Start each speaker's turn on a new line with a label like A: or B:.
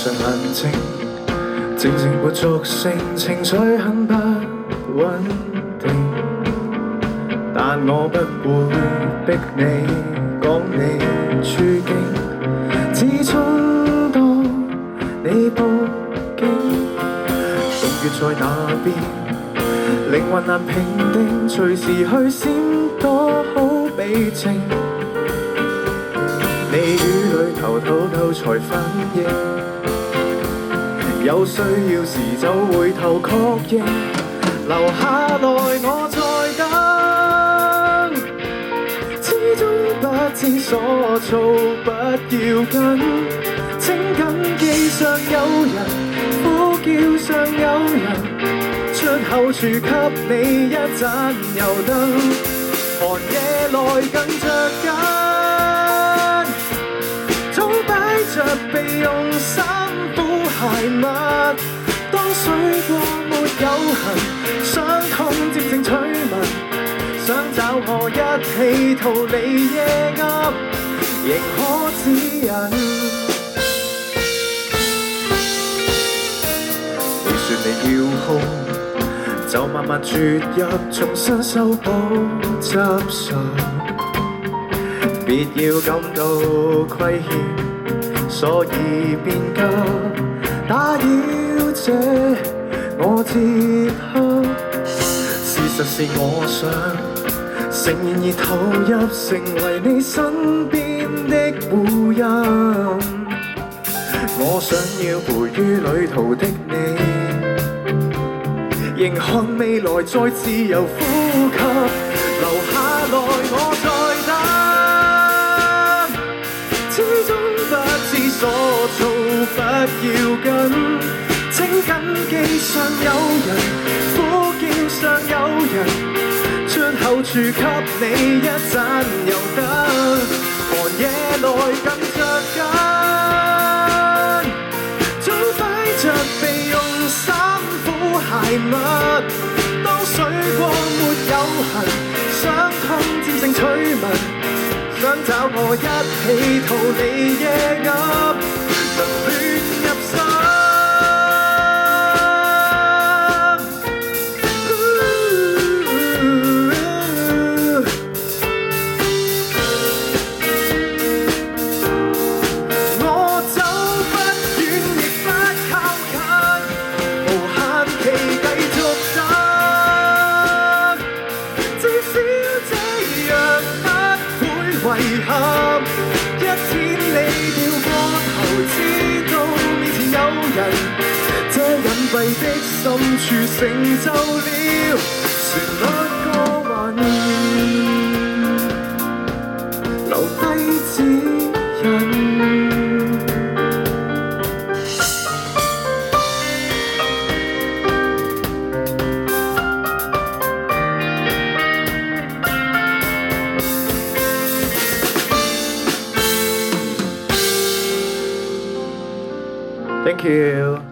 A: 上眼睛，靜靜活作性，情緒很不穩定。但我不會逼你講你處境，始終當你報警，洞穴在那邊，靈魂難平定，隨時去閃躲好避靜。你雨裏頭透才反應，有需要時就回頭確認，留下來我在等，始終不知所措，不要緊，請緊記上有人，呼叫上有人，出口處給你一盞油燈，寒夜來更着緊。着備用衫褲鞋襪，當水過沒有痕，傷痛漸成趣聞，想找我一起逃離夜暗，仍可指引。你說你要好，就慢慢啜入，重新修補執拾，別要感到虧欠。所以變急，打擾這我節刻。事實是我想，誠然而投入，成為你身邊的護蔭。我想要陪於旅途的你，仍看未來再自由呼吸，留下來我在等，始終不知所措，不要緊，請緊記上有人，呼叫上有人，出口處給你一盞油燈，寒夜來更着緊，早擺着備用衫褲鞋襪，當水過沒有痕，傷痛漸成趣聞，想找我一起逃離夜暗，能亂入心。我走不遠亦不靠近，無限期繼續等，至少這樣不會遺憾。一天你掉過頭，知道面前有人，這隱蔽的深處成就了旋律過雲，留低指引。Thank you.